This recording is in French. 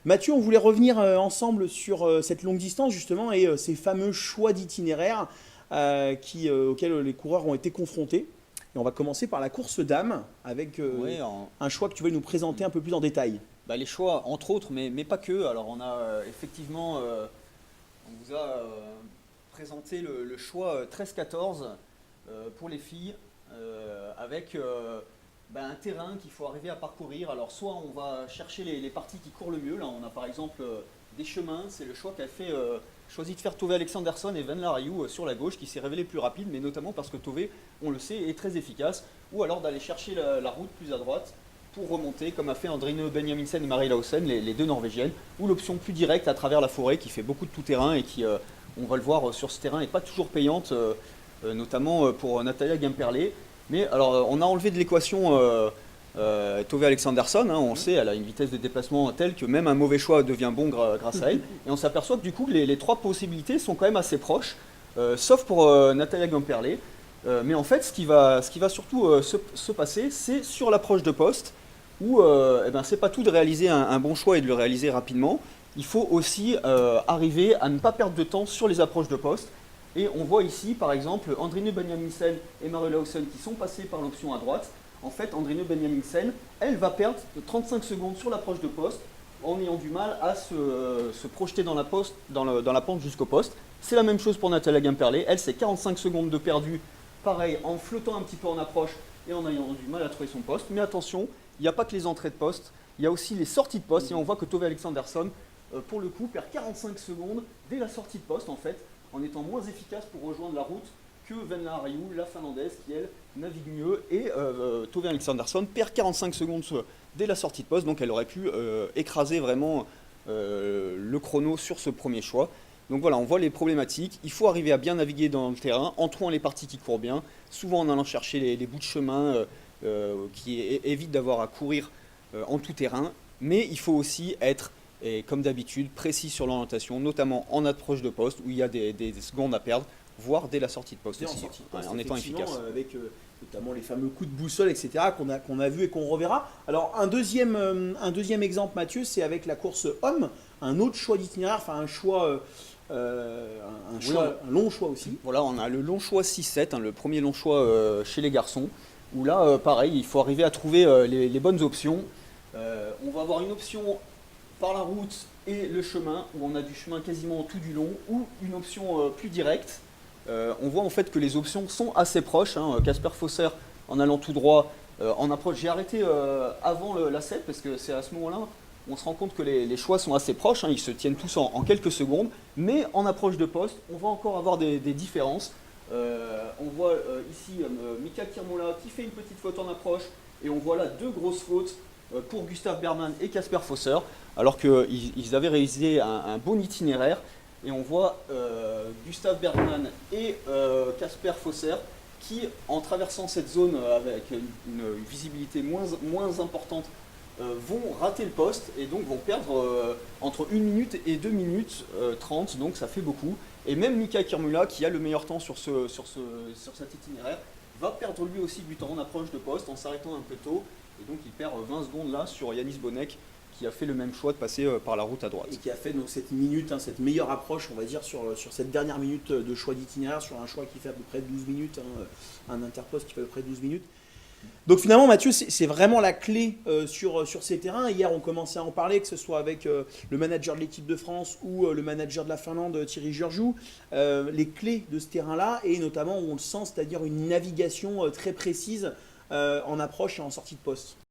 Mathieu, on voulait revenir ensemble sur cette longue distance justement et ces fameux choix d'itinéraire auxquels les coureurs ont été confrontés. Et on va commencer par la course dames avec Oui, un choix que tu veux nous présenter un peu plus en détail. bah, les choix, entre autres, mais pas que. Alors, on a effectivement, on vous a présenté le choix 13-14 pour les filles, avec bah, un terrain qu'il faut arriver à parcourir. Alors, soit on va chercher les parties qui courent le mieux. Là, on a par exemple des chemins. C'est le choix qu'a choisi de faire Tove Alexanderson et Van Lariou sur la gauche, qui s'est révélé plus rapide, mais notamment parce que Tove, on le sait, est très efficace. Ou alors d'aller chercher la route plus à droite pour remonter, comme a fait Andrine Benjaminsen et Marie Lausen, les deux Norvégiennes, ou l'option plus directe à travers la forêt, qui fait beaucoup de tout-terrain et qui, on va le voir sur ce terrain, n'est pas toujours payante, notamment pour Natalia Gimperlé. Mais alors, on a enlevé de l'équation Tove Alexanderson, hein, on le sait, elle a une vitesse de déplacement telle que même un mauvais choix devient bon grâce à elle. Et on s'aperçoit que du coup, les trois possibilités sont quand même assez proches, sauf pour Natalia Gimperlé. Mais en fait, ce qui va surtout se passer, c'est sur l'approche de poste, où eh ben, c'est pas tout de réaliser un bon choix et de le réaliser rapidement. Il faut aussi arriver à ne pas perdre de temps sur les approches de poste. Et on voit ici, par exemple, Andrine Benjaminsen et Marie Lausen qui sont passés par l'option à droite. En fait, Andrine Benjaminsen, elle va perdre 35 secondes sur l'approche de poste en ayant du mal à se projeter dans la pente jusqu'au poste. C'est la même chose pour Natalia Gimperlé. Elle, c'est 45 secondes de perdu, pareil, en flottant un petit peu en approche et en ayant du mal à trouver son poste. Mais attention, il n'y a pas que les entrées de poste, il y a aussi les sorties de poste. Et on voit que Tove Alexanderson, pour le coup, perd 45 secondes dès la sortie de poste, en fait, en étant moins efficace pour rejoindre la route que Van Lariou, la finlandaise, qui elle navigue mieux. Et Tove Alexanderson perd 45 secondes dès la sortie de poste, donc elle aurait pu écraser vraiment le chrono sur ce premier choix. Donc voilà, on voit les problématiques. Il faut arriver à bien naviguer dans le terrain, en trouvant les parties qui courent bien, souvent en allant chercher les bouts de chemin qui évitent d'avoir à courir en tout terrain. Mais il faut aussi être, et comme d'habitude, précis sur l'orientation, notamment en approche de poste, où il y a des secondes à perdre, voire dès la sortie de poste aussi, en étant efficace. Avec notamment les fameux coups de boussole, etc., qu'on a vu et qu'on reverra. Alors, un deuxième exemple, Mathieu, c'est avec la course homme, un autre choix d'itinéraire, enfin un choix. Un long choix aussi. Voilà, on a le long choix 6-7, hein, le premier long choix chez les garçons, où là, pareil, il faut arriver à trouver les bonnes options. On va avoir une option par la route et le chemin, où on a du chemin quasiment tout du long, ou une option plus directe. On voit en fait que les options sont assez proches. Casper Fosser en allant tout droit en approche. J'ai arrêté avant la 7 parce que c'est à ce moment-là on se rend compte que les choix sont assez proches, hein, ils se tiennent tous en quelques secondes, mais en approche de poste, on va encore avoir des différences. On voit ici Mika Kirmola qui fait une petite faute en approche, et on voit là deux grosses fautes pour Gustav Bergman et Casper Fosser, alors qu'ils avaient réalisé un bon itinéraire, et on voit Gustav Bergman et Casper Fosser qui, en traversant cette zone avec une visibilité moins importante, vont rater le poste et donc vont perdre entre 1 minute et 2 minutes 30, donc ça fait beaucoup. Et même Mika Kirmula, qui a le meilleur temps sur cet itinéraire, va perdre lui aussi du temps en approche de poste en s'arrêtant un peu tôt. Et donc il perd 20 secondes là sur Yanis Bonek, qui a fait le même choix de passer par la route à droite. Et qui a fait donc cette minute, hein, cette meilleure approche, on va dire, sur cette dernière minute de choix d'itinéraire, sur un choix qui fait à peu près 12 minutes, un interposte qui fait à peu près 12 minutes. Donc finalement, Mathieu, c'est vraiment la clé sur ces terrains. Hier, on commençait à en parler, que ce soit avec le manager de l'équipe de France ou le manager de la Finlande, Thierry Georgiou. Les clés de ce terrain-là, et notamment où on le sent, c'est-à-dire une navigation très précise en approche et en sortie de poste.